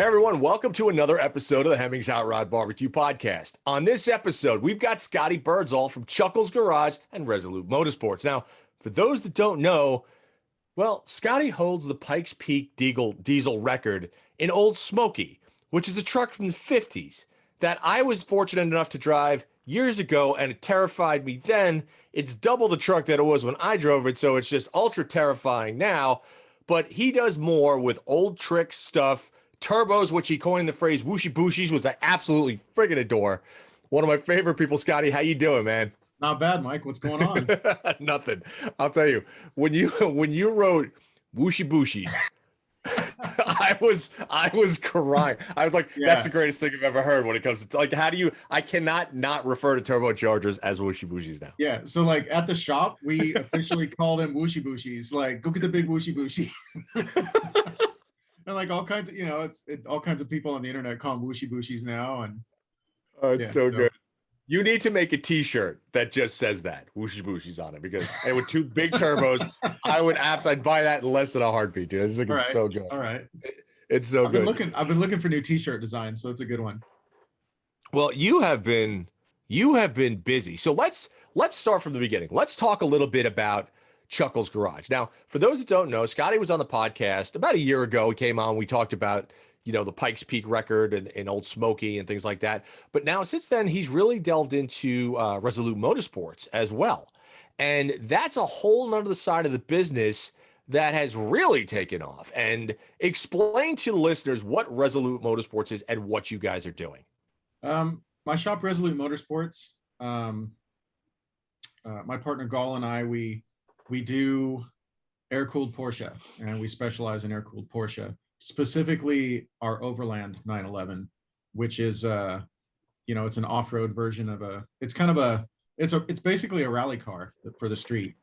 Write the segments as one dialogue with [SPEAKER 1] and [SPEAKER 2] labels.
[SPEAKER 1] Hey everyone, welcome to another episode of the Hemmings Hot Rod BBQ podcast. On this episode, we've got Scotty Birdsall from Chuckles Garage and Resolute Motorsports. Now, for those that don't know, well, Scotty holds the Pikes Peak diesel record in Old Smokey, which is a truck from the 50s that I was fortunate enough to drive years ago, and it terrified me then. It's double the truck that it was when I drove it, so it's just ultra terrifying now. But he does more with old trick stuff, turbos, which he coined the phrase "WOOSHIE-BOOSHIES," which I absolutely friggin' adore. One of my favorite people. Scotty, how you doing, man?
[SPEAKER 2] Not bad, Mike. What's going on?
[SPEAKER 1] Nothing. I'll tell you, when you wrote "WOOSHIE-BOOSHIES," I was crying. I was like, that's the greatest thing I've ever heard when it comes to, like, I cannot not refer to turbochargers as "WOOSHIE-BOOSHIES" now.
[SPEAKER 2] Yeah. So like at the shop, we officially call them "WOOSHIE-BOOSHIES." Like, go get the big "WOOSHIE-BOOSHIE." And like all kinds of, all kinds of people on the internet call them "WOOSHIE-BOOSHIES" now. And
[SPEAKER 1] it's so good. You need to make a t-shirt that just says that "WOOSHIE-BOOSHIES" on it, because and with two big turbos, I'd buy that in less than a heartbeat, dude. It's like, it's so good.
[SPEAKER 2] All right.
[SPEAKER 1] It's so good.
[SPEAKER 2] I've been looking for new t-shirt designs, so it's a good one.
[SPEAKER 1] Well, you have been busy. So let's start from the beginning. Let's talk a little bit about Chuckles Garage. Now, for those that don't know, Scotty was on the podcast about a year ago. He came on. We talked about, the Pikes Peak record and Old Smokey and things like that. But now, since then, he's really delved into Resolute Motorsports as well. And that's a whole nother side of the business that has really taken off. And explain to the listeners what Resolute Motorsports is and what you guys are doing.
[SPEAKER 2] My shop, Resolute Motorsports, my partner Gall and I, we do air-cooled Porsche, and we specialize in air-cooled Porsche, specifically our Overland 911, which is it's an off-road version of it's basically a rally car for the street.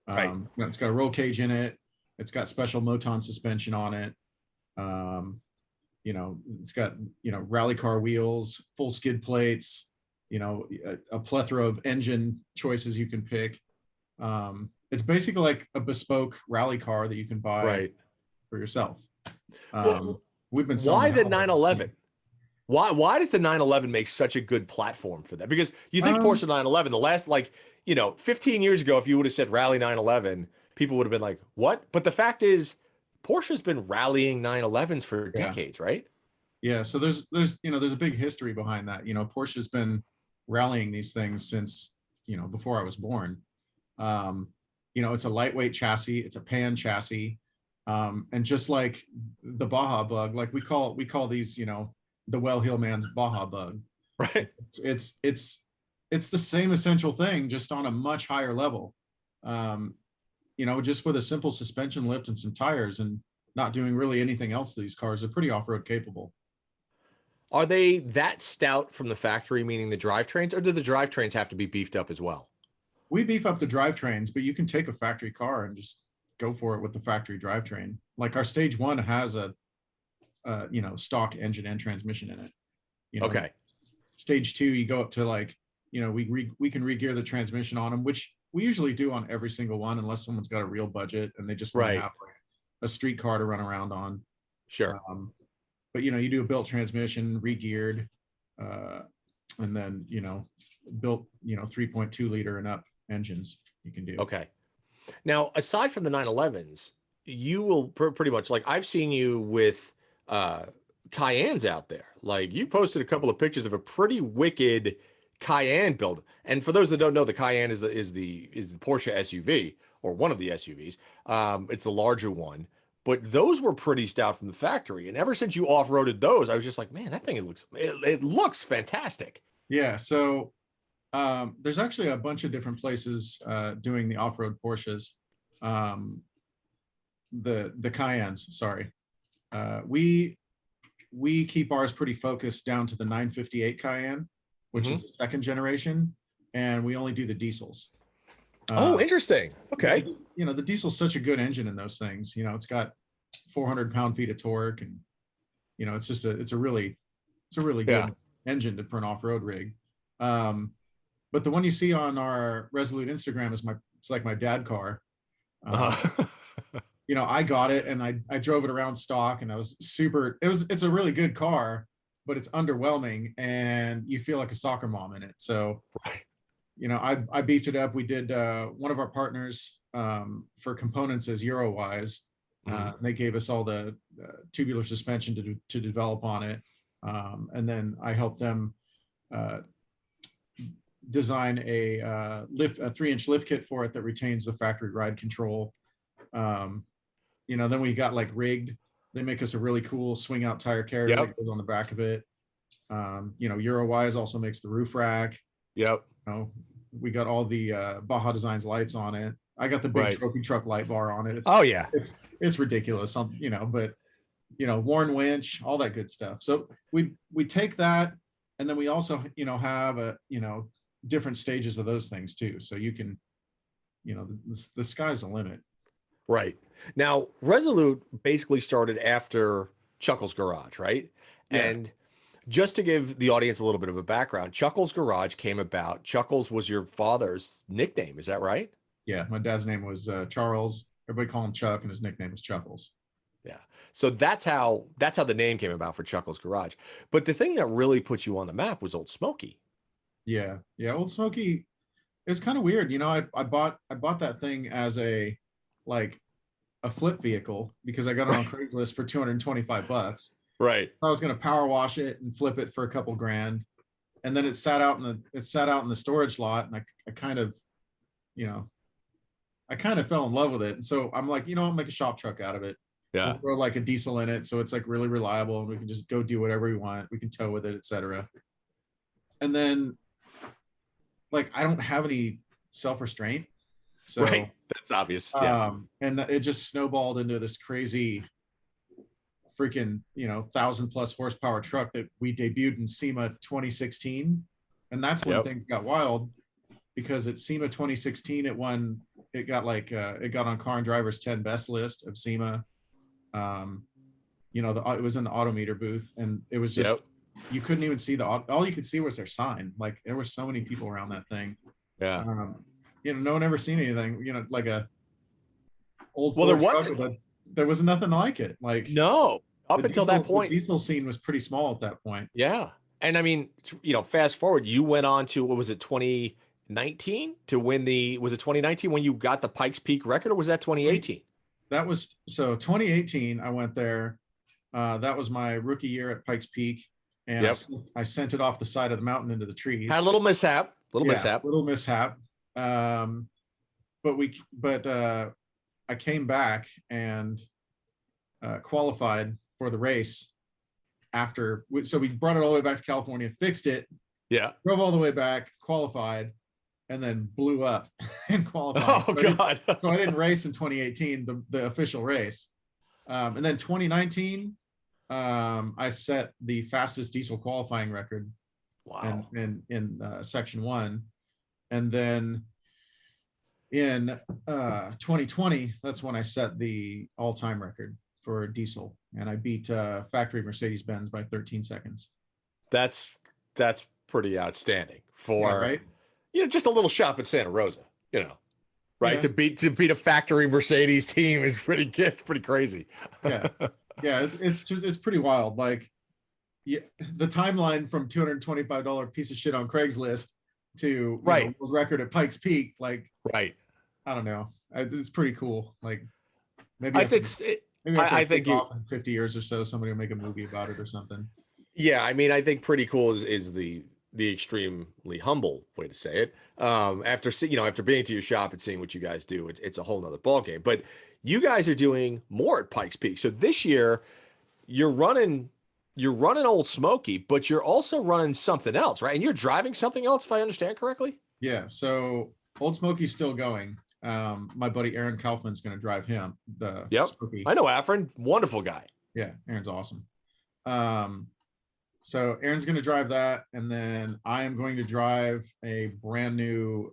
[SPEAKER 1] Right.
[SPEAKER 2] It's got a roll cage in it. It's got special Moton suspension on it. It's got, rally car wheels, full skid plates, a plethora of engine choices you can pick. It's basically like a bespoke rally car that you can buy for yourself. We've been
[SPEAKER 1] why the 911? Why does the 911 make such a good platform for that? Because you think Porsche 911, the last 15 years ago, if you would have said rally 911, people would have been like, what? But the fact is, Porsche's been rallying 911s for decades, right?
[SPEAKER 2] Yeah. So there's a big history behind that. Porsche's been rallying these things since, before I was born. It's a lightweight chassis. It's a pan chassis. And just like the Baja Bug, like we call these, the Well-Hill Man's Baja Bug.
[SPEAKER 1] Right.
[SPEAKER 2] It's the same essential thing, just on a much higher level. Just with a simple suspension lift and some tires and not doing really anything else, these cars are pretty off-road capable.
[SPEAKER 1] Are they that stout from the factory, meaning the drivetrains, or do the drivetrains have to be beefed up as well?
[SPEAKER 2] We beef up the drivetrains, but you can take a factory car and just go for it with the factory drivetrain. Like our stage 1 has a stock engine and transmission in it.
[SPEAKER 1] Okay.
[SPEAKER 2] Stage 2, you go up to we can re-gear the transmission on them, which we usually do on every single one, unless someone's got a real budget and they just want to have a street car to run around on.
[SPEAKER 1] Sure.
[SPEAKER 2] But you do a built transmission, re-geared, and then built 3.2 liter and up engines you can do.
[SPEAKER 1] Okay. Now, aside from the 911s, you will pretty much, like, I've seen you with Cayennes out there. Like, you posted a couple of pictures of a pretty wicked Cayenne build. And for those that don't know, the Cayenne is the Porsche SUV, or one of the SUVs. It's the larger one. But those were pretty stout from the factory. And ever since you off-roaded those, I was just like, man, that thing, it looks fantastic.
[SPEAKER 2] Yeah. So there's actually a bunch of different places doing the off-road Porsches. The Cayennes, sorry. We keep ours pretty focused down to the 958 Cayenne, which is the second generation, and we only do the diesels.
[SPEAKER 1] Oh, interesting. Okay.
[SPEAKER 2] The diesel's such a good engine in those things. It's got 400 pound-feet of torque, and it's a really good engine for an off-road rig. But the one you see on our Resolute Instagram it's like my dad car. you know, I got it and I drove it around stock, and I was super, it's a really good car, but it's underwhelming and you feel like a soccer mom in it. So,
[SPEAKER 1] Right.
[SPEAKER 2] you know, I beefed it up. We did, one of our partners, for components is Eurowise. They gave us all the tubular suspension to develop on it. And then I helped them design a 3-inch lift kit for it that retains the factory ride control. You know, then we got like rigged. They make us a really cool swing out tire carrier that goes on the back of it. You know, Eurowise also makes the roof rack.
[SPEAKER 1] Yep.
[SPEAKER 2] You know, we got all the Baja Designs lights on it. I got the big trophy truck light bar on it. It's ridiculous. You know, but you know, worn winch, all that good stuff. So we take that, and then we also, you know, have different stages of those things too. So you can, you know, the sky's the limit.
[SPEAKER 1] Right. Now, Resolute basically started after Chuckles Garage, right?
[SPEAKER 2] Yeah.
[SPEAKER 1] And just to give the audience a little bit of a background, Chuckles Garage came about. Chuckles was your father's nickname, is that right?
[SPEAKER 2] Yeah, my dad's name was Charles. Everybody called him Chuck, and his nickname was Chuckles.
[SPEAKER 1] Yeah. So that's how the name came about for Chuckles Garage. But the thing that really put you on the map was Old Smokey.
[SPEAKER 2] Yeah. Old Smokey. It was kind of weird. You know, I bought that thing as a flip vehicle because I got it on Craigslist for $225.
[SPEAKER 1] Right.
[SPEAKER 2] I was going to power wash it and flip it for a couple grand. And then it sat out in the storage lot. And I kind of, you know, fell in love with it. And so I'm like, you know, I'll make a shop truck out of it.
[SPEAKER 1] Yeah.
[SPEAKER 2] We'll throw like a diesel in it. So it's like really reliable and we can just go do whatever we want. We can tow with it, etc. And then like, I don't have any self-restraint. So
[SPEAKER 1] that's obvious. Yeah.
[SPEAKER 2] And it just snowballed into this crazy freaking, you know, 1,000+ horsepower truck that we debuted in SEMA 2016. And that's when things got wild, because at SEMA 2016, it got on Car and Driver's 10 best list of SEMA. You know, it was in the Autometer booth, and it was just, you couldn't even see all you could see was their sign. Like there were so many people around that thing.
[SPEAKER 1] Yeah.
[SPEAKER 2] You know, no one ever seen anything, you know, like a old,
[SPEAKER 1] well,
[SPEAKER 2] there was nothing like it. Like,
[SPEAKER 1] no, up until that point,
[SPEAKER 2] the diesel scene was pretty small at that point.
[SPEAKER 1] Yeah. And I mean, you know, fast forward, you went on to, what was it, 2019 to win was it 2019 when you got the Pikes Peak record, or was that 2018?
[SPEAKER 2] That was, so 2018, I went there. That was my rookie year at Pikes Peak. And I sent it off the side of the mountain into the trees.
[SPEAKER 1] Had a little mishap.
[SPEAKER 2] But I came back and qualified for the race after. So we brought it all the way back to California, fixed it.
[SPEAKER 1] Yeah.
[SPEAKER 2] Drove all the way back, qualified, and then blew up and qualified.
[SPEAKER 1] Oh, God.
[SPEAKER 2] So I didn't race in 2018, the official race. And then 2019, I set the fastest diesel qualifying record.
[SPEAKER 1] Wow.
[SPEAKER 2] In section 1. And then in 2020, that's when I set the all-time record for diesel, and I beat factory Mercedes-Benz by 13 seconds.
[SPEAKER 1] That's pretty outstanding for,
[SPEAKER 2] right?
[SPEAKER 1] You know, just a little shop at Santa Rosa, you know, right? Yeah. To beat a factory Mercedes team is pretty crazy.
[SPEAKER 2] Yeah. It's pretty wild. Like, yeah, the timeline from $225 piece of shit on Craigslist to world record at Pikes Peak, like, I don't know, it's pretty cool. Like, maybe I think in 50 years or so, somebody will make a movie about it or something.
[SPEAKER 1] Yeah, I mean, I think pretty cool is the extremely humble way to say it. After being to your shop and seeing what you guys do, it's a whole nother ballgame. But you guys are doing more at Pikes Peak. So this year, you're running Old Smokey, but you're also running something else, right? And you're driving something else, if I understand correctly.
[SPEAKER 2] Yeah. So Old Smokey's still going. My buddy Aaron Kaufman's going to drive him. Smokey.
[SPEAKER 1] I know Afrin, wonderful guy.
[SPEAKER 2] Yeah, Aaron's awesome. So Aaron's going to drive that, and then I am going to drive a brand new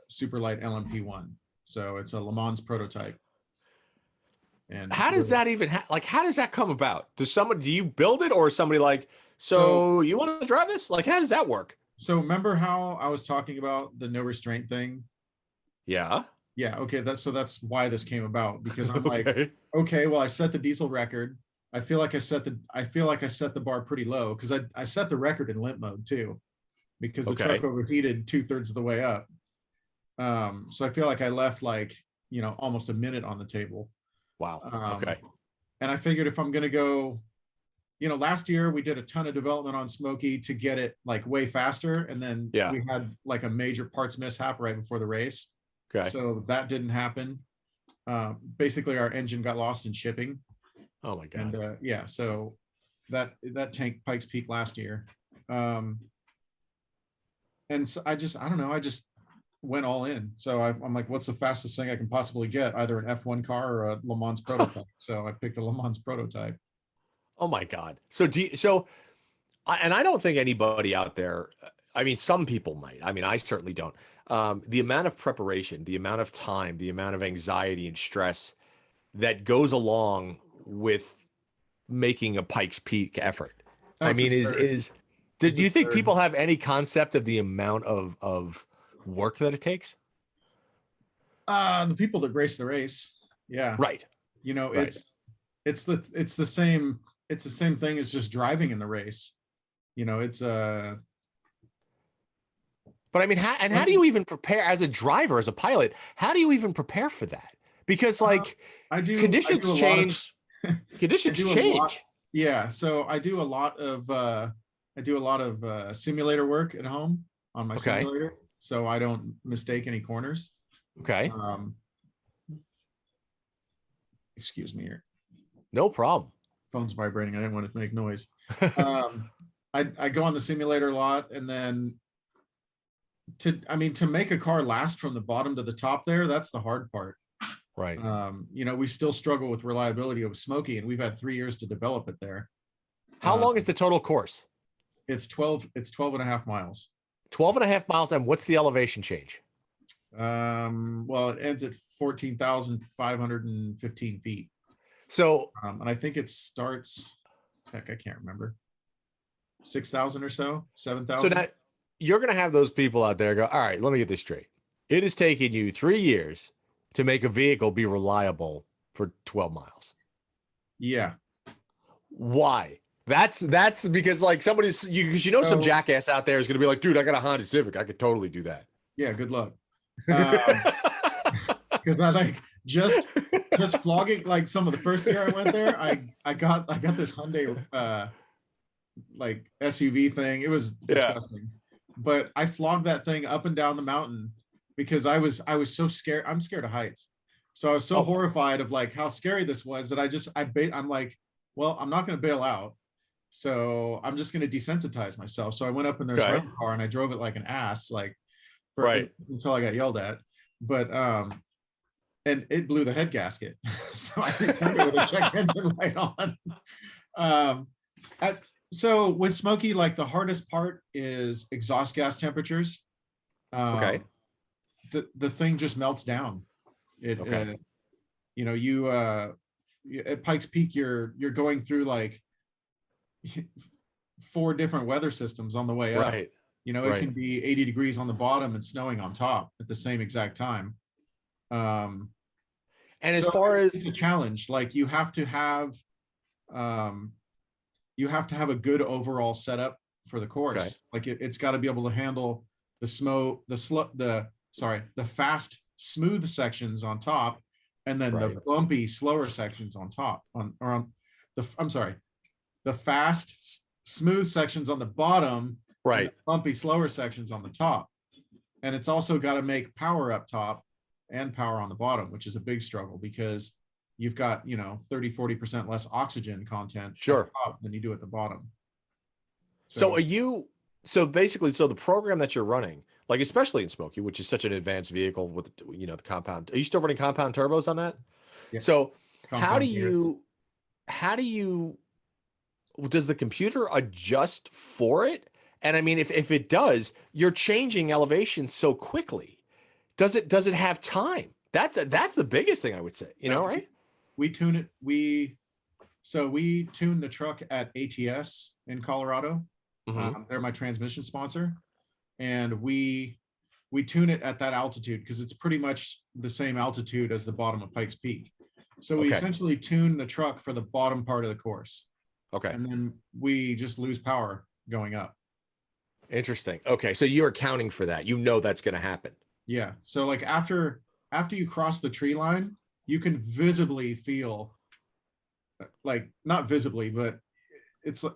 [SPEAKER 2] Superlight LMP1. So it's a Le Mans prototype. And
[SPEAKER 1] how does that even how does that come about? Do you build it, or is somebody like, so you want to drive this? Like, how does that work?
[SPEAKER 2] So remember how I was talking about the no restraint thing?
[SPEAKER 1] Yeah.
[SPEAKER 2] Yeah. Okay. That's why this came about, because I'm like,
[SPEAKER 1] Okay.
[SPEAKER 2] okay, well, I set the diesel record. I feel like I set the bar pretty low, because I set the record in limp mode too, because the truck
[SPEAKER 1] Okay.
[SPEAKER 2] overheated 2/3 of the way up. So I feel like I left like, almost a minute on the table.
[SPEAKER 1] Wow.
[SPEAKER 2] Um,
[SPEAKER 1] Okay.
[SPEAKER 2] and I figured if I'm going to go, last year we did a ton of development on Smokey to get it like way faster. And then
[SPEAKER 1] Yeah.
[SPEAKER 2] we had like a major parts mishap right before the race.
[SPEAKER 1] Okay.
[SPEAKER 2] So that didn't happen. Basically our engine got lost in shipping.
[SPEAKER 1] Oh my God.
[SPEAKER 2] And yeah, so that tanked Pikes Peak last year. And so I don't know, I just went all in. So I'm like, what's the fastest thing I can possibly get? Either an F1 car or a Le Mans prototype. So I picked a Le Mans prototype.
[SPEAKER 1] Oh my God. And I don't think anybody out there, I mean, some people might. I mean, I certainly don't. The amount of preparation, the amount of time, the amount of anxiety and stress that goes along with making a Pikes Peak effort.
[SPEAKER 2] Oh,
[SPEAKER 1] I
[SPEAKER 2] it's
[SPEAKER 1] mean,
[SPEAKER 2] absurd.
[SPEAKER 1] do
[SPEAKER 2] It's
[SPEAKER 1] you think
[SPEAKER 2] absurd.
[SPEAKER 1] people have any concept of the amount of work that it takes?
[SPEAKER 2] The people that race the race. Yeah.
[SPEAKER 1] Right. Right.
[SPEAKER 2] It's the same thing as just driving in the race. It's
[SPEAKER 1] But I mean, how do you even prepare as a driver, as a pilot? How do you even prepare for that? Because like
[SPEAKER 2] I do
[SPEAKER 1] conditions
[SPEAKER 2] a lot of
[SPEAKER 1] change. Conditions
[SPEAKER 2] do a lot.
[SPEAKER 1] change.
[SPEAKER 2] Yeah, so I do a lot of simulator work at home on my
[SPEAKER 1] Okay.
[SPEAKER 2] simulator, so I don't mistake any corners.
[SPEAKER 1] Okay.
[SPEAKER 2] Um, excuse me here.
[SPEAKER 1] No problem.
[SPEAKER 2] Phone's vibrating. I didn't want to make noise. Um, I go on the simulator a lot, and then to make a car last from the bottom to the top there, that's the hard part.
[SPEAKER 1] Right.
[SPEAKER 2] We still struggle with reliability of Smokey, and we've had 3 years to develop it there.
[SPEAKER 1] How long is the total course?
[SPEAKER 2] It's 12 and a half miles.
[SPEAKER 1] 12 and a half miles. And what's the elevation change?
[SPEAKER 2] Well, it ends at 14,515 feet.
[SPEAKER 1] So,
[SPEAKER 2] and I think it starts, heck, I can't remember, 6,000 or so, 7,000.
[SPEAKER 1] so now you're going to have those people out there go, all right, let me get this straight. It has taken you 3 years to make a vehicle be reliable for 12 miles.
[SPEAKER 2] Yeah.
[SPEAKER 1] Why? That's because like somebody's because some jackass out there is going to be like, dude, I got a Honda Civic. I could totally do that.
[SPEAKER 2] Yeah. Good luck. Because I like just flogging, like some of the first year I went there, I got this Hyundai like SUV thing. It was disgusting. But I flogged that thing up and down the mountain because I was so scared. I'm scared of heights. So I was so horrified of like how scary this was that I'm like, well, I'm not going to bail out. So I'm just going to desensitize myself. So I went up in their rental car and I drove it like an ass, like until I got yelled at. But and it blew the head gasket. So I think with a check engine light on. So with Smokey, like the hardest part is exhaust gas temperatures. The thing just melts down. At Pikes Peak, you're going through like 4 different weather systems on the way up. It can be 80 degrees on the bottom and snowing on top at the same exact time. And
[SPEAKER 1] as far as
[SPEAKER 2] it's a challenge, like you have to have a good overall setup for the course. Like it's got to be able to handle the fast, smooth sections on top, and then the bumpy, slower sections on top. The fast, smooth sections on the bottom, and the bumpy, slower sections on the top. And it's also got to make power up top and power on the bottom, which is a big struggle because you've got 30-40% less oxygen content up top than you do at the bottom.
[SPEAKER 1] So basically the program that you're running, like especially in Smokey, which is such an advanced vehicle with the compound, are you still running compound turbos on that?
[SPEAKER 2] Yeah.
[SPEAKER 1] So
[SPEAKER 2] compound
[SPEAKER 1] does the computer adjust for it? And I mean, if it does, you're changing elevation so quickly. Does it have time? That's the biggest thing I would say, right?
[SPEAKER 2] We tune it. We tune the truck at ATS in Colorado. They're my transmission sponsor. And we we tune it at that altitude because it's pretty much the same altitude as the bottom of Pikes Peak. So we essentially tune the truck for the bottom part of the course.
[SPEAKER 1] Okay.
[SPEAKER 2] And then we just lose power going up.
[SPEAKER 1] Interesting. Okay. So you're accounting for that. You know that's going to happen.
[SPEAKER 2] Yeah. So like after you cross the tree line, you can visibly feel, like not visibly, but it's like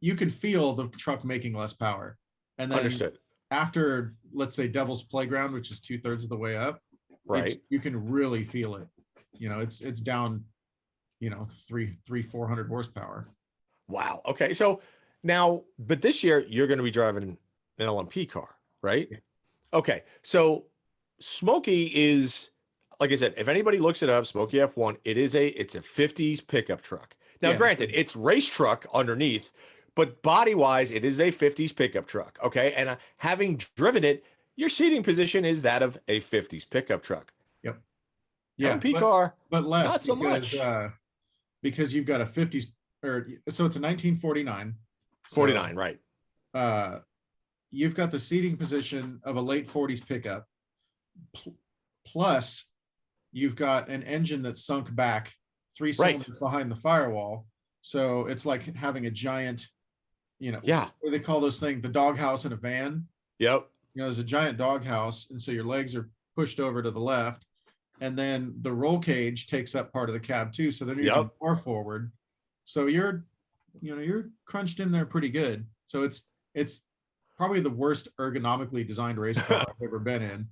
[SPEAKER 2] you can feel the truck making less power. And then
[SPEAKER 1] Understood.
[SPEAKER 2] after, let's say, Devil's Playground, which is 2/3 of the way up,
[SPEAKER 1] right,
[SPEAKER 2] you can really feel it. You know, it's down, you know, 400 horsepower.
[SPEAKER 1] Wow. Okay. So now, but this year you're going to be driving an LMP car, right?
[SPEAKER 2] Yeah.
[SPEAKER 1] Okay. So Smokey is, like I said, if anybody looks it up, Smokey F1, it's a 50s pickup truck. Now, granted, it's race truck underneath, but body wise, it is a 50s pickup truck. Okay. And having driven it, your seating position is that of a 50s pickup truck.
[SPEAKER 2] Yep. Yeah.
[SPEAKER 1] LMP car,
[SPEAKER 2] but less,
[SPEAKER 1] not so much.
[SPEAKER 2] Because you've got a 50s, or so it's a 1949.
[SPEAKER 1] 49, right.
[SPEAKER 2] You've got the seating position of a late 40s pickup. Plus, you've got an engine that's sunk back 3 cylinders behind the firewall. So it's like having a giant, you know, what do they call those things? The doghouse in a van.
[SPEAKER 1] Yep.
[SPEAKER 2] You know, there's a giant doghouse. And so your legs are pushed over to the left. And then the roll cage takes up part of the cab too. So then you're more forward. So you're crunched in there pretty good. So it's probably the worst ergonomically designed race car I've ever been in.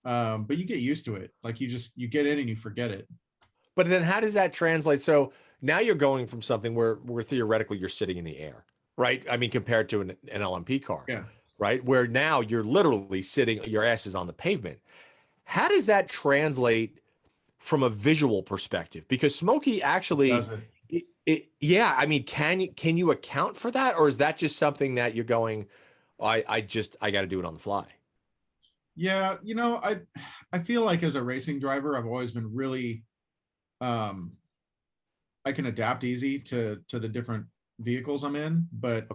[SPEAKER 2] But you get used to it. Like you get in and you forget it.
[SPEAKER 1] But then how does that translate? So now you're going from something where theoretically you're sitting in the air, right? I mean, compared to an LMP car, right? Where now you're literally sitting, your ass is on the pavement. How does that translate from a visual perspective? Because Smokey actually, I mean, can you account for that? Or is that just something that you're going, I got to do it on the fly?
[SPEAKER 2] Yeah. You know, I feel like as a racing driver, I've always been really, I can adapt easy to the different vehicles I'm in, but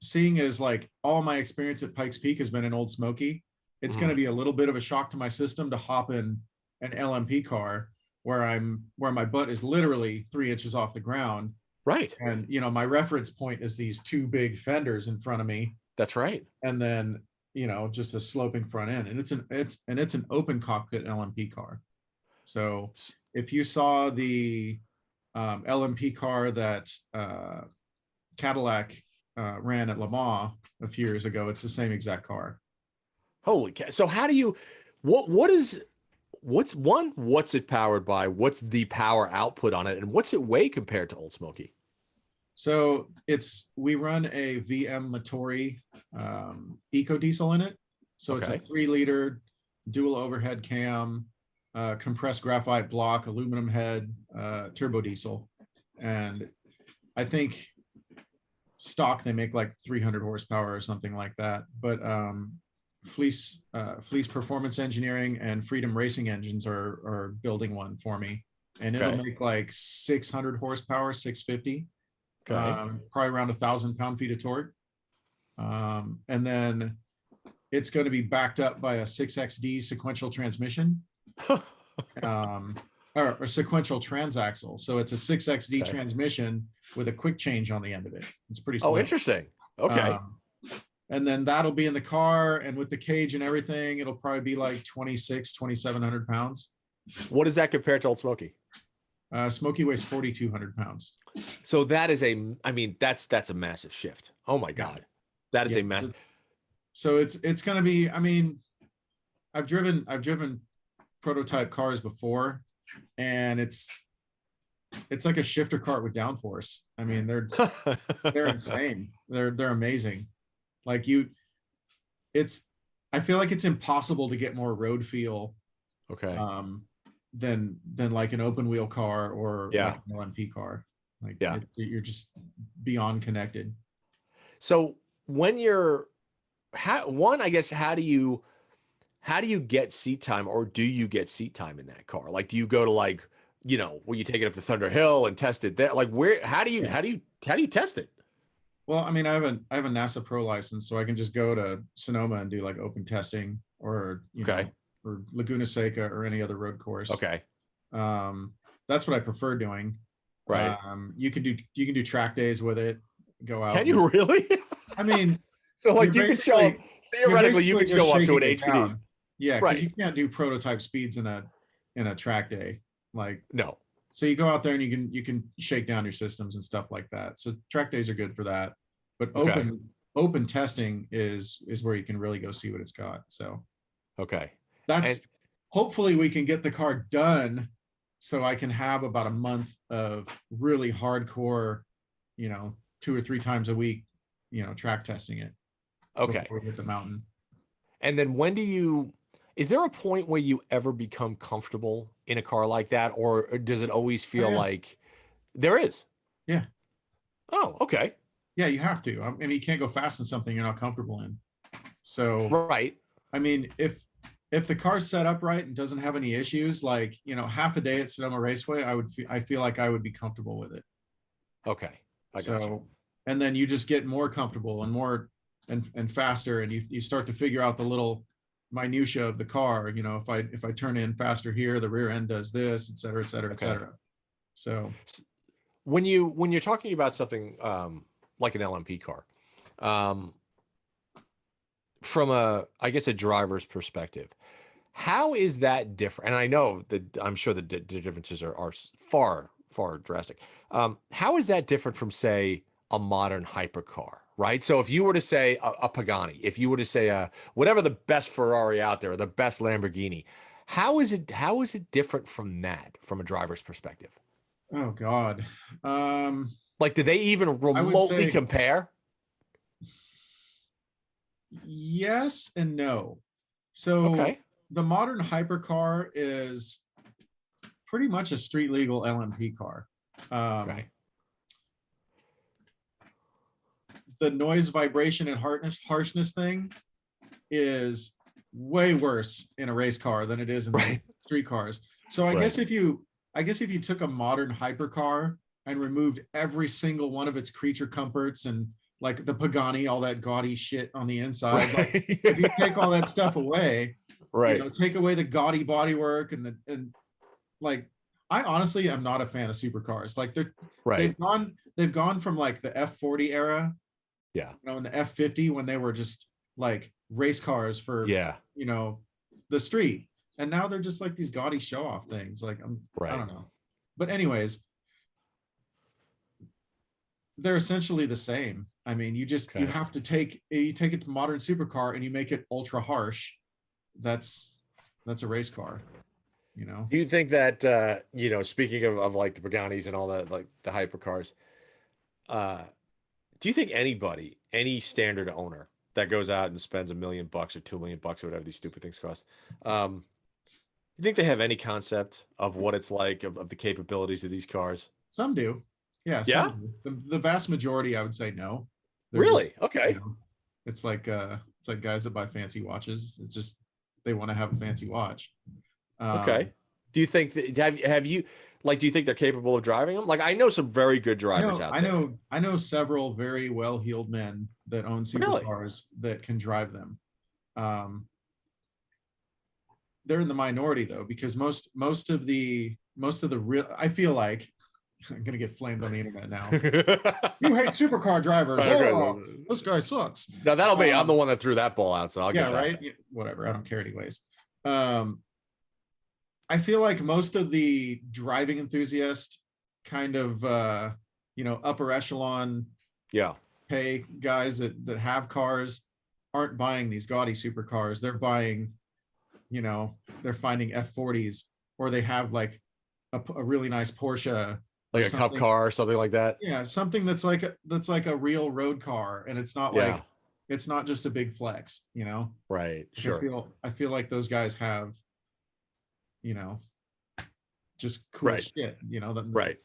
[SPEAKER 2] seeing as like all my experience at Pikes Peak has been in Old Smokey, it's going to be a little bit of a shock to my system to hop in an LMP car where my butt is literally 3 inches off the ground.
[SPEAKER 1] Right.
[SPEAKER 2] And, you know, my reference point is these 2 big fenders in front of me.
[SPEAKER 1] That's right.
[SPEAKER 2] And then, you know, just a sloping front end, and it's an open cockpit LMP car. So if you saw the LMP car that Cadillac ran at Le Mans a few years ago, it's the same exact car.
[SPEAKER 1] Holy cow. So how do you, what's it powered by? What's the power output on it? And what's it weigh compared to Old Smokey?
[SPEAKER 2] So we run a VM Motori eco diesel in it. So it's a 3-liter dual overhead cam, compressed graphite block, aluminum head, turbo diesel. And I think stock, they make like 300 horsepower or something like that. But Fleece Performance Engineering and Freedom Racing Engines are building one for me. And it'll make like 600 horsepower, 650. Probably around 1,000 pound-feet of torque. And then it's going to be backed up by a 6XD sequential transmission, or a sequential transaxle. So it's a 6XD transmission with a quick change on the end of it. It's pretty slick.
[SPEAKER 1] Oh, interesting. Okay.
[SPEAKER 2] And then that'll be in the car, and with the cage and everything, it'll probably be like 2,700 pounds.
[SPEAKER 1] What does that compare to Old Smokey?
[SPEAKER 2] Smokey weighs 4,200 pounds.
[SPEAKER 1] So that is that's a massive shift. Oh my God. That is a massive.
[SPEAKER 2] So it's going to be, I mean, I've driven prototype cars before, and it's like a shifter cart with downforce. I mean, they're insane. They're amazing. Like I feel like it's impossible to get more road feel. Than like an open wheel car or like an LMP car. Like you're just beyond connected. So
[SPEAKER 1] when you're how do you get seat time, or do you get seat time in that car? Like, do you go to like, you know, will you take it up to Thunder Hill and test it there? Like how do you test it?
[SPEAKER 2] Well, I mean, I have a NASA Pro license, so I can just go to Sonoma and do like open testing, or
[SPEAKER 1] Okay.
[SPEAKER 2] or Laguna Seca or any other road course.
[SPEAKER 1] Okay.
[SPEAKER 2] Um, that's what I prefer doing.
[SPEAKER 1] Right.
[SPEAKER 2] You can do track days with it. Go out.
[SPEAKER 1] Can you really?
[SPEAKER 2] I mean,
[SPEAKER 1] So
[SPEAKER 2] you're
[SPEAKER 1] like you could show up,
[SPEAKER 2] basically
[SPEAKER 1] theoretically, you could
[SPEAKER 2] just
[SPEAKER 1] show up to
[SPEAKER 2] shaking
[SPEAKER 1] an
[SPEAKER 2] it
[SPEAKER 1] HPD.
[SPEAKER 2] down. Yeah, because
[SPEAKER 1] Right.
[SPEAKER 2] you can't do prototype speeds in a track day. Like,
[SPEAKER 1] No.
[SPEAKER 2] so you go out there and you can shake down your systems and stuff like that. So track days are good for that. But
[SPEAKER 1] Okay.
[SPEAKER 2] open testing is where you can really go see what it's got. So
[SPEAKER 1] Okay. And
[SPEAKER 2] that's, hopefully we can get the car done so I can have about a month of really hardcore, 2 or 3 times a week, track testing it
[SPEAKER 1] okay.
[SPEAKER 2] before we hit the mountain.
[SPEAKER 1] And then is there a point where you ever become comfortable in a car like that? Or does it always
[SPEAKER 2] Oh,
[SPEAKER 1] feel
[SPEAKER 2] yeah.
[SPEAKER 1] like there is?
[SPEAKER 2] Yeah.
[SPEAKER 1] Oh, okay.
[SPEAKER 2] Yeah, you have to. I mean, you can't go fast in something you're not comfortable in. So,
[SPEAKER 1] Right.
[SPEAKER 2] I mean, if the car's set up right and doesn't have any issues, like, half a day at Sonoma Raceway, I feel like I would be comfortable with it.
[SPEAKER 1] Okay. I got you.
[SPEAKER 2] So, and then you just get more comfortable and more and faster, and you start to figure out the little minutia of the car. If I turn in faster here, the rear end does this, et cetera, et cetera, et
[SPEAKER 1] Okay.
[SPEAKER 2] cetera. So
[SPEAKER 1] When you're talking about something like an LMP car, from I guess a driver's perspective, how is that different? And I know that I'm sure the differences are far, far drastic. How is that different from, say, a modern hypercar, right? So if you were to say a Pagani, if you were to say whatever the best Ferrari out there, or the best Lamborghini, how is it different from that, from a driver's perspective?
[SPEAKER 2] oh God.
[SPEAKER 1] Like, do they even
[SPEAKER 2] I would
[SPEAKER 1] remotely
[SPEAKER 2] say
[SPEAKER 1] compare?
[SPEAKER 2] yes and no. So
[SPEAKER 1] Okay.
[SPEAKER 2] the modern hypercar is pretty much a street legal LMP car.
[SPEAKER 1] Okay.
[SPEAKER 2] The noise, vibration, and harshness thing is way worse in a race car than it is in
[SPEAKER 1] Right.
[SPEAKER 2] street cars. So I
[SPEAKER 1] Right.
[SPEAKER 2] guess if you took a modern hypercar and removed every single one of its creature comforts and like the Pagani, all that gaudy shit on the inside, like
[SPEAKER 1] Right.
[SPEAKER 2] if you take all that stuff away,
[SPEAKER 1] Right.
[SPEAKER 2] take away the gaudy bodywork and like, I honestly am not a fan of supercars. Like
[SPEAKER 1] Right.
[SPEAKER 2] they've gone from like the F40 era,
[SPEAKER 1] Yeah.
[SPEAKER 2] in the F50 when they were just like race cars for
[SPEAKER 1] Yeah.
[SPEAKER 2] the street, and now they're just like these gaudy show off things. Like I
[SPEAKER 1] Right.
[SPEAKER 2] don't know, but anyways, they're essentially the same. I mean, you
[SPEAKER 1] Okay.
[SPEAKER 2] have to take it to modern supercar and you make it ultra harsh. That's a race car.
[SPEAKER 1] Do you think that speaking of like the Paganis and all the like the hypercars, do you think any standard owner that goes out and spends $1 million or $2 million or whatever these stupid things cost, you think they have any concept of what it's like, of the capabilities of these cars?
[SPEAKER 2] Some do. Yeah,
[SPEAKER 1] Yeah?
[SPEAKER 2] some do. The vast majority, I would say no. They're just,
[SPEAKER 1] Really? Okay.
[SPEAKER 2] it's like guys that buy fancy watches. It's just they want to have a fancy watch.
[SPEAKER 1] Okay. Do you think that have you like, do you think they're capable of driving them? Like, I know some very good drivers out there.
[SPEAKER 2] I know several very well-heeled men that own
[SPEAKER 1] Really?
[SPEAKER 2] supercars that can drive them. They're in the minority though, because most of the real, I feel like, I'm gonna get flamed on the internet now. You hate supercar drivers. Oh, this guy sucks.
[SPEAKER 1] No, that'll be. I'm the one that threw that ball out, so I'll get that.
[SPEAKER 2] Right. Whatever. I don't care anyways. I feel like most of the driving enthusiast kind of upper echelon pay guys that have cars aren't buying these gaudy supercars. They're buying, they're finding F40s, or they have like a really nice Porsche,
[SPEAKER 1] like a cup car or something like that.
[SPEAKER 2] Yeah, something that's like a real road car, and it's not like, it's not just a big flex,
[SPEAKER 1] Right. Sure.
[SPEAKER 2] I feel like those guys have, just cool shit,
[SPEAKER 1] Right.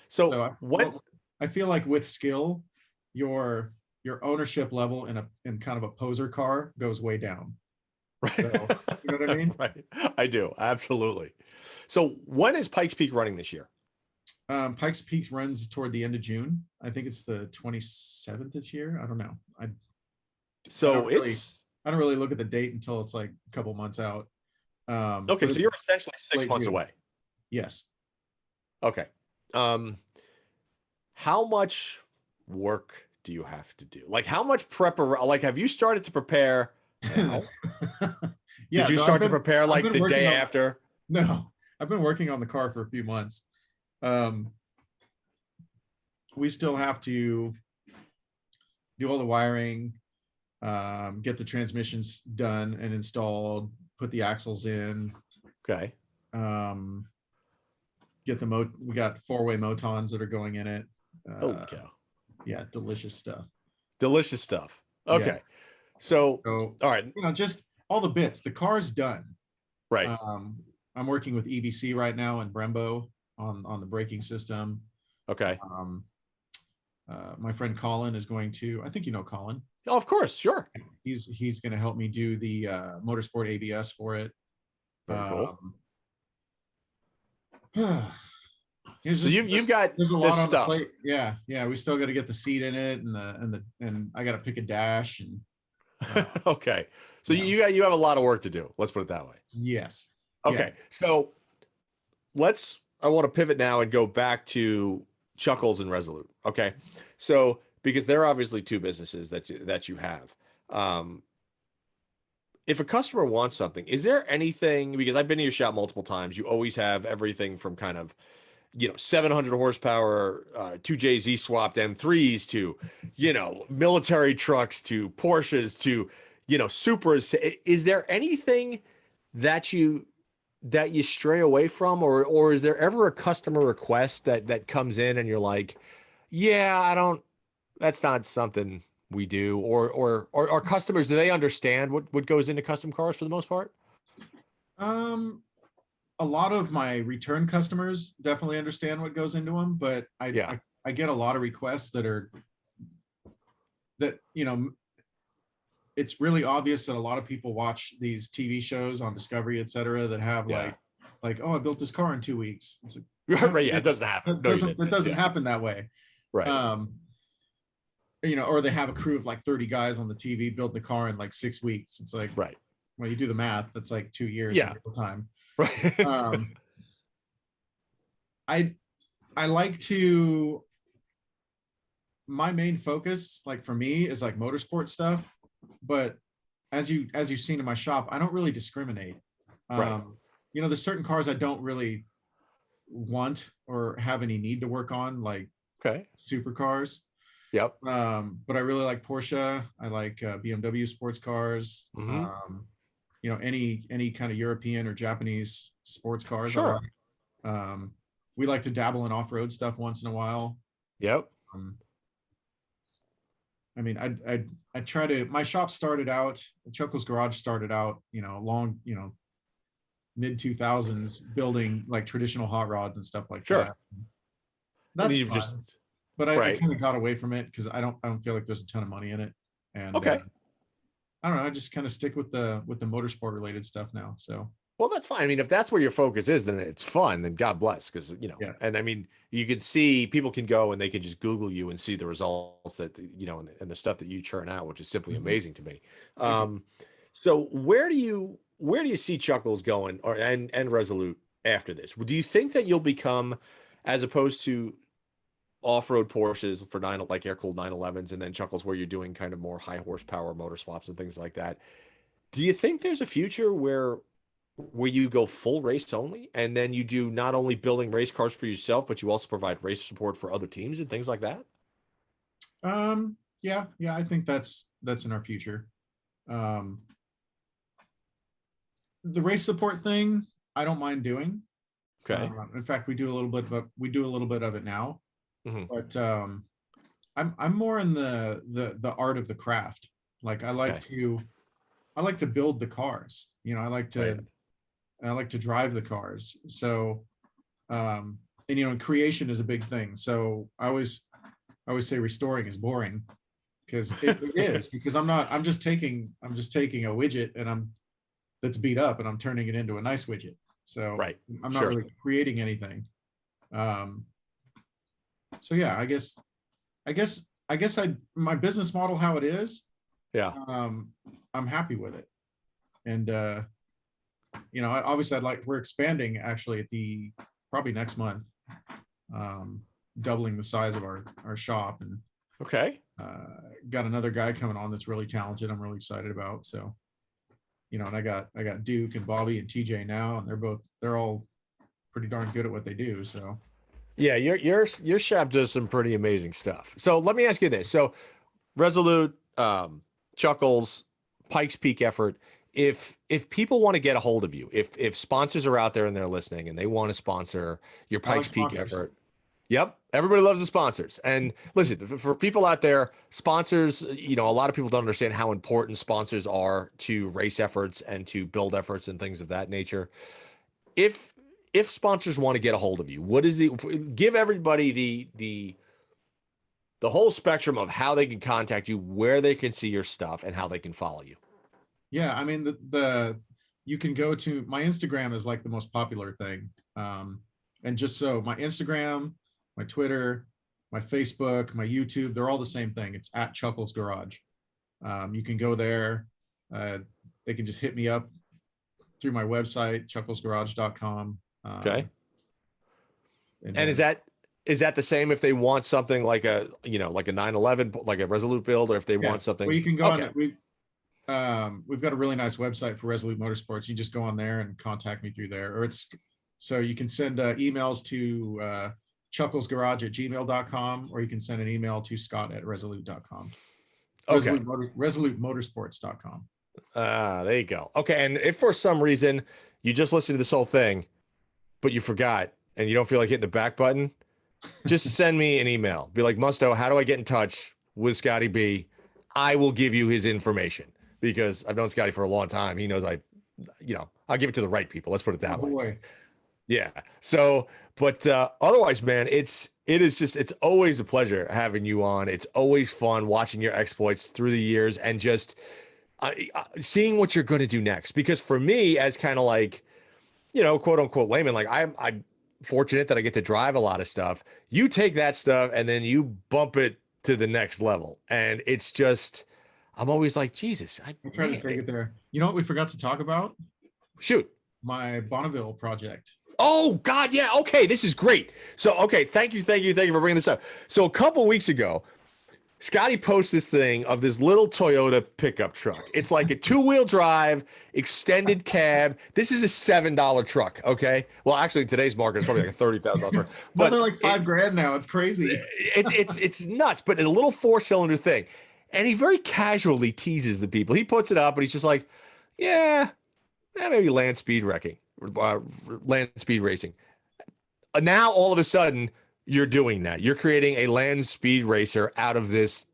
[SPEAKER 1] So what
[SPEAKER 2] I feel like with skill, your ownership level in kind of a poser car goes way down.
[SPEAKER 1] Right.
[SPEAKER 2] So, you know what I mean?
[SPEAKER 1] Right. I do. Absolutely. So when is Pikes Peak running this year?
[SPEAKER 2] Pikes Peak runs toward the end of June. I think it's the 27th this year. I don't know.
[SPEAKER 1] So
[SPEAKER 2] I don't really look at the date until it's like a couple months out.
[SPEAKER 1] Okay, so you're essentially 6 months away.
[SPEAKER 2] Yes.
[SPEAKER 1] Okay. How much work do you have to do? Like, how much like, have you started to prepare now?
[SPEAKER 2] Yeah,
[SPEAKER 1] Did you start to prepare like the day after?
[SPEAKER 2] No, I've been working on the car for a few months. We still have to do all the wiring, get the transmissions done and installed, put the axles in.
[SPEAKER 1] Okay.
[SPEAKER 2] Get the we got 4-way motons that are going in it.
[SPEAKER 1] Holy cow.
[SPEAKER 2] Yeah, delicious stuff.
[SPEAKER 1] Delicious stuff. Okay. Yeah. So, all right.
[SPEAKER 2] Just all the bits. The car's done.
[SPEAKER 1] Right.
[SPEAKER 2] I'm working with EBC right now and Brembo on the braking system.
[SPEAKER 1] Okay.
[SPEAKER 2] My friend Colin is going to, I think you know Colin.
[SPEAKER 1] Oh, of course, sure.
[SPEAKER 2] He's going to help me do the motorsport ABS for it.
[SPEAKER 1] Very cool.
[SPEAKER 2] So
[SPEAKER 1] you've got
[SPEAKER 2] there's a lot on
[SPEAKER 1] stuff.
[SPEAKER 2] The plate. Yeah. We still got to get the seat in it and I got to pick a dash and.
[SPEAKER 1] Okay, so you have a lot of work to do. Let's put it that way.
[SPEAKER 2] Yes.
[SPEAKER 1] Okay, so I want to pivot now and go back to Chuckles and Resolute. Okay, so because they're obviously two businesses that you have. If a customer wants something, is there anything, because I've been to your shop multiple times, you always have everything from kind of, 700 horsepower, 2JZ swapped M3s to, military trucks to Porsches to, Supras. Is there anything that you stray away from, or is there ever a customer request that comes in and you're like, yeah, that's not something we do, or our customers, do they understand what goes into custom cars for the most part?
[SPEAKER 2] A lot of my return customers definitely understand what goes into them, but I get a lot of requests that it's really obvious that a lot of people watch these TV shows on Discovery, etc., that have like, oh, I built this car in 2 weeks. It's like,
[SPEAKER 1] right, yeah, it doesn't happen.
[SPEAKER 2] It doesn't happen that way.
[SPEAKER 1] Right.
[SPEAKER 2] Or they have a crew of like 30 guys on the TV build the car in like 6 weeks. It's like,
[SPEAKER 1] right.
[SPEAKER 2] Well, you do the math, that's like 2 years of real time.
[SPEAKER 1] Right.
[SPEAKER 2] I like to, my main focus, like for me, is like motorsport stuff, but as you've seen in my shop, I don't really discriminate.
[SPEAKER 1] Right.
[SPEAKER 2] There's certain cars I don't really want or have any need to work on, like supercars.
[SPEAKER 1] Yep.
[SPEAKER 2] But I really like Porsche. I like BMW sports cars.
[SPEAKER 1] Mm-hmm.
[SPEAKER 2] Any kind of European or Japanese sports cars.
[SPEAKER 1] Sure.
[SPEAKER 2] We like to dabble in off-road stuff once in a while.
[SPEAKER 1] Yep.
[SPEAKER 2] I try to, my shop started out, Chuckles Garage started out, long, mid 2000s building like traditional hot rods and stuff like that. That's fun. But I kind of got away from it because I don't feel like there's a ton of money in it. And I don't know. I just kind of stick with the motorsport related stuff now. So,
[SPEAKER 1] well, that's fine. I mean, if that's where your focus is, then it's fun. Then God bless, because and I mean, you can see, people can go and they can just Google you and see the results that and the stuff that you churn out, which is simply amazing to me. So where do you see Chuckles going, and Resolute after this? Do you think that you'll become, as opposed to off-road Porsches for like air-cooled 911s, and then Chuckles where you're doing kind of more high horsepower motor swaps and things like that, do you think there's a future where you go full race only, and then you do not only building race cars for yourself, but you also provide race support for other teams and things like that?
[SPEAKER 2] Yeah, I think that's in our future. The race support thing, I don't mind doing.
[SPEAKER 1] Okay.
[SPEAKER 2] In fact, we do a little bit of it now.
[SPEAKER 1] Mm-hmm.
[SPEAKER 2] But I'm more in the art of the craft. Like I like to build the cars. I like to drive the cars. So and creation is a big thing. So I always say restoring is boring, because it is, because I'm just taking a widget and that's beat up and I'm turning it into a nice widget. So I'm not really creating anything. So yeah, I guess my business model, how it is,
[SPEAKER 1] Yeah.
[SPEAKER 2] I'm happy with it. And you know, obviously we're expanding actually at probably next month, doubling the size of our shop, and
[SPEAKER 1] Okay.
[SPEAKER 2] got another guy coming on that's really talented. I'm really excited about. So, you know, and I got Duke and Bobby and TJ now, and they're all pretty darn good at what they do. So
[SPEAKER 1] Yeah, your shop does some pretty amazing stuff. So let me ask you this. So Resolute, Chuckles, Pikes Peak effort. If people want to get a hold of you, if sponsors are out there and they're listening and they want to sponsor your
[SPEAKER 2] I like
[SPEAKER 1] Pikes Peak
[SPEAKER 2] sponsors.
[SPEAKER 1] effort, yep, everybody loves the sponsors. And listen, for people out there, sponsors, you know, a lot of people don't understand how important sponsors are to race efforts and to build efforts and things of that nature. If if sponsors want to get a hold of you, what is give everybody the whole spectrum of how they can contact you, where they can see your stuff, and how they can follow you.
[SPEAKER 2] Yeah, I mean you can go to my Instagram is like the most popular thing. And just so my Instagram, my Twitter, my Facebook, my YouTube, they're all the same thing. It's at Chuckles Garage. You can go there. They can just hit me up through my website, chucklesgarage.com.
[SPEAKER 1] Okay.
[SPEAKER 2] And
[SPEAKER 1] And is that the same if they want something like a, you know, like a 911, like a Resolute build, or if they
[SPEAKER 2] yeah,
[SPEAKER 1] want something?
[SPEAKER 2] well, you can go
[SPEAKER 1] Okay.
[SPEAKER 2] on. We've got a really nice website for Resolute Motorsports. You just go on there and contact me through there, or so you can send emails to chucklesgarage@gmail.com, or you can send an email to scott@resolute.com.
[SPEAKER 1] Okay.
[SPEAKER 2] ResoluteMotorsports.com.
[SPEAKER 1] There you go. Okay. And if for some reason you just listened to this whole thing, but you forgot and you don't feel like hitting the back button, just send me an email. Be like, Musto, how do I get in touch with Scotty B? I will give you his information because I've known Scotty for a long time. He knows I'll give it to the right people. Let's put it that way.
[SPEAKER 2] Boy.
[SPEAKER 1] Yeah. So, but otherwise, man, it's always a pleasure having you on. It's always fun watching your exploits through the years and just seeing what you're going to do next. Because for me, as kind of like, you know, quote unquote layman, like I'm fortunate that I get to drive a lot of stuff. You take that stuff and then you bump it to the next level. And it's just, I'm always like, Jesus,
[SPEAKER 2] I try to take it there. You know what we forgot to talk about?
[SPEAKER 1] Shoot.
[SPEAKER 2] My Bonneville project.
[SPEAKER 1] Oh God, yeah. Okay, this is great. So, okay, thank you for bringing this up. So a couple weeks ago, Scotty posts this thing of this little Toyota pickup truck. It's like a 2-wheel drive, extended cab. This is a $7 truck. Okay. Well, actually, in today's market, it's probably like a $30,000 truck.
[SPEAKER 2] But they're like $5,000 now. It's crazy.
[SPEAKER 1] It's nuts. But a little 4-cylinder thing, and he very casually teases the people. He puts it up, and he's just like, "Yeah, maybe land speed racing." Now all of a sudden, you're doing that. You're creating a land speed racer out of this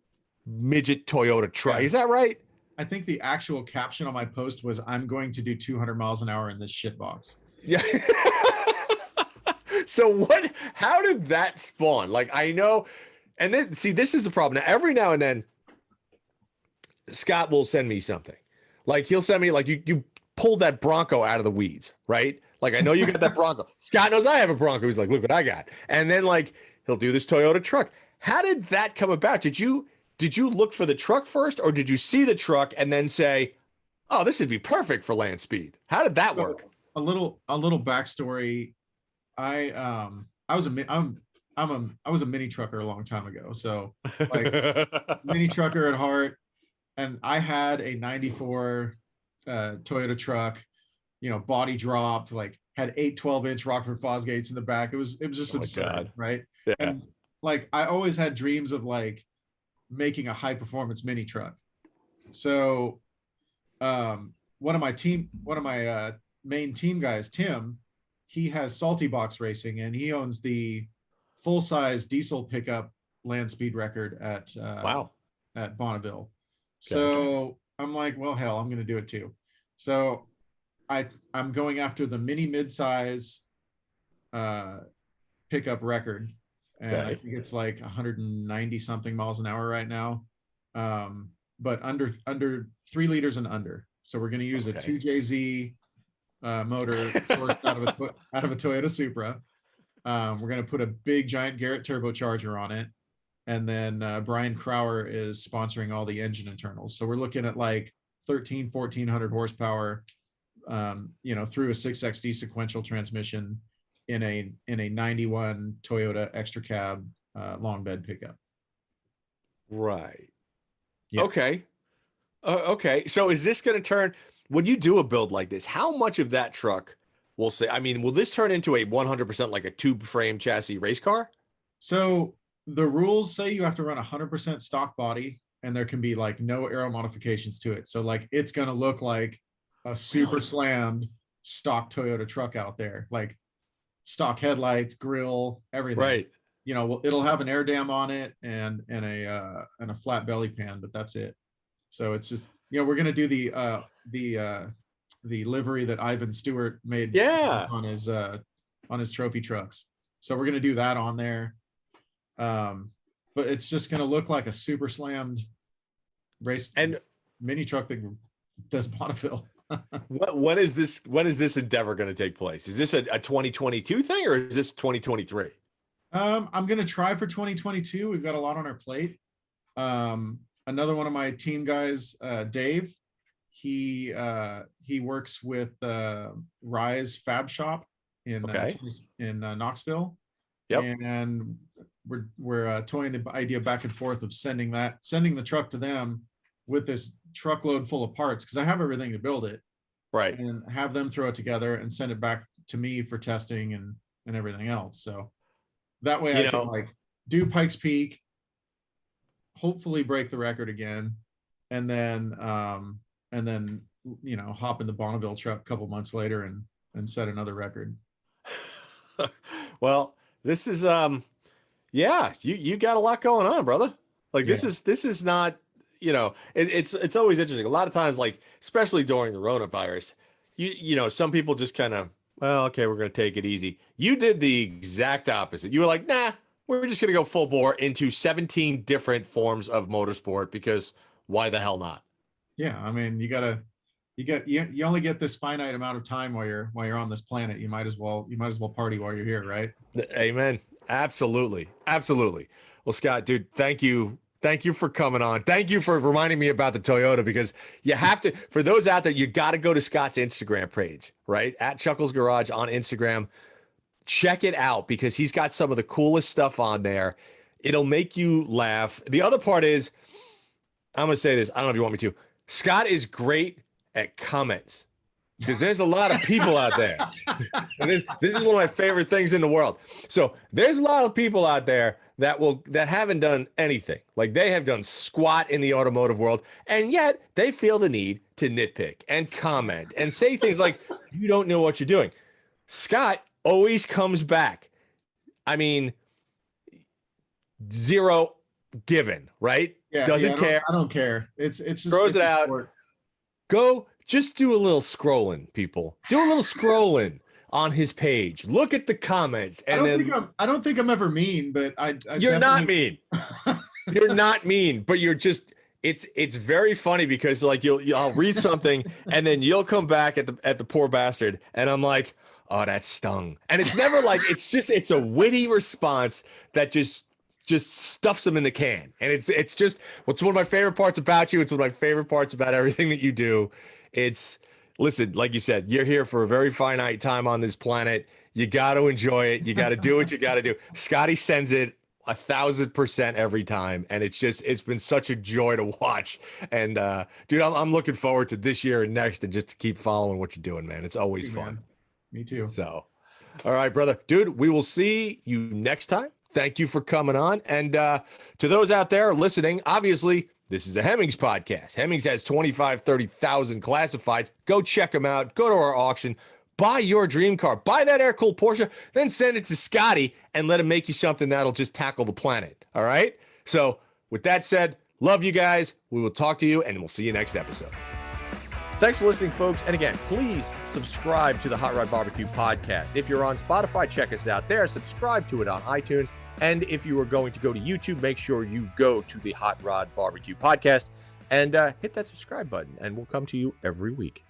[SPEAKER 1] midget Toyota truck. Yeah. Is that right?
[SPEAKER 2] I think the actual caption on my post was, "I'm going to do 200 miles an hour in this shitbox."
[SPEAKER 1] Yeah. So how did that spawn? Like, I know, and then see, this is the problem. Now, every now and then, Scott will send me something. Like, he'll send me, like, you pulled that Bronco out of the weeds, right? Like, I know you got that Bronco. Scott knows I have a Bronco. He's like, look what I got. And then, like, he'll do this Toyota truck. How did that come about? Did you look for the truck first, or did you see the truck and then say, oh, this would be perfect for land speed? How did that work?
[SPEAKER 2] A little backstory. I was a mini trucker a long time ago. So, like, mini trucker at heart. And I had a 94 Toyota truck, you know, body dropped, like had 8 12-inch Rockford Fosgates in the back. It was just absurd, right?
[SPEAKER 1] Yeah.
[SPEAKER 2] And like, I always had dreams of like making a high performance mini truck. So one of my main team guys, Tim, he has Salty Box Racing, and he owns the full size diesel pickup land speed record at Bonneville. So I'm like, well, hell, I'm going to do it too. So I'm going after the mini midsize pickup record. And I think it's like 190 something miles an hour right now. But under 3 liters and under. So we're going to use a 2JZ motor out of a Toyota Supra. We're going to put a big giant Garrett turbocharger on it. And then Brian Crower is sponsoring all the engine internals. So we're looking at like 1,400 horsepower, through a 6XD sequential transmission in a 91 Toyota extra cab long bed pickup.
[SPEAKER 1] Right.
[SPEAKER 2] Yeah.
[SPEAKER 1] Okay. Okay. So is this going to turn, when you do a build like this, how much of that truck will say, I mean, will this turn into a 100% like a tube frame chassis race car?
[SPEAKER 2] So the rules say you have to run 100% stock body, and there can be like no aero modifications to it. So like it's going to look like a super slammed stock Toyota truck out there, like stock headlights, grill, everything.
[SPEAKER 1] Right.
[SPEAKER 2] It'll have an air dam on it and a flat belly pan, but that's it. So it's just, we're going to do the livery that Ivan Stewart made on his trophy trucks. So we're going to do that on there. But it's just going to look like a super slammed race and mini truck that does Bonneville.
[SPEAKER 1] When is this endeavor going to take place? Is this a 2022 thing, or is this 2023?
[SPEAKER 2] I'm going to try for 2022. We've got a lot on our plate. Another one of my team guys, Dave, he works with Rise Fab Shop in Knoxville.
[SPEAKER 1] Yep.
[SPEAKER 2] And we're toying the idea back and forth of sending the truck to them with this truckload full of parts, because I have everything to build it.
[SPEAKER 1] Right.
[SPEAKER 2] And have them throw it together and send it back to me for testing and everything else. So that way I can like do Pikes Peak, hopefully break the record again, and then hop in the Bonneville truck a couple months later and set another record.
[SPEAKER 1] Well, this is you got a lot going on, brother. Like this is not, it's always interesting. A lot of times, like especially during the coronavirus, some people just kind of, well, okay, we're going to take it easy. You did the exact opposite. You were like, nah, we're just going to go full bore into 17 different forms of motorsport, because why the hell not?
[SPEAKER 2] Yeah. I mean, you only get this finite amount of time while you're on this planet. You might as well party while you're here. Right.
[SPEAKER 1] Amen. Absolutely. Absolutely. Well, Scott, dude, thank you. Thank you for coming on. Thank you for reminding me about the Toyota, because you have to, for those out there, you got to go to Scott's Instagram page, right? At Chuckles Garage on Instagram. Check it out, because he's got some of the coolest stuff on there. It'll make you laugh. The other part is, I'm going to say this. I don't know if you want me to. Scott is great at comments, because there's a lot of people out there. And this is one of my favorite things in the world. So there's a lot of people out there that haven't done anything. Like they have done squat in the automotive world, and yet they feel the need to nitpick and comment and say things like, you don't know what you're doing. Scott always comes back. I mean, zero given, right?
[SPEAKER 2] Yeah,
[SPEAKER 1] Doesn't care.
[SPEAKER 2] I don't care. It's just
[SPEAKER 1] throws it out. Go just do a little scrolling, people. Do a little scrolling on his page. Look at the comments, and
[SPEAKER 2] I don't think I'm ever mean, but
[SPEAKER 1] you're not mean. You're not mean, but you're just. It's very funny, because like I'll read something and then you'll come back at the poor bastard, and I'm like, oh, that stung. And it's never like, it's a witty response that just stuffs them in the can. And it's just what's one of my favorite parts about you. It's one of my favorite parts about everything that you do. Listen, like you said, you're here for a very finite time on this planet. You got to enjoy it. You got to do what you got to do. Scotty sends it 1,000% every time. And it's been such a joy to watch. And dude, I'm looking forward to this year and next, and just to keep following what you're doing, man. It's always fun.
[SPEAKER 2] Man. Me too.
[SPEAKER 1] So, all right, brother, dude, we will see you next time. Thank you for coming on. And to those out there listening, obviously, this is the Hemmings podcast. Hemmings has 25, 30,000 classifieds. Go check them out. Go to our auction. Buy your dream car. Buy that air-cooled Porsche. Then send it to Scotty and let him make you something that'll just tackle the planet. All right? So with that said, love you guys. We will talk to you, and we'll see you next episode. Thanks for listening, folks. And again, please subscribe to the Hot Rod BBQ podcast. If you're on Spotify, check us out there. Subscribe to it on iTunes. And if you are going to go to YouTube, make sure you go to the Hot Rod BBQ podcast and hit that subscribe button, and we'll come to you every week.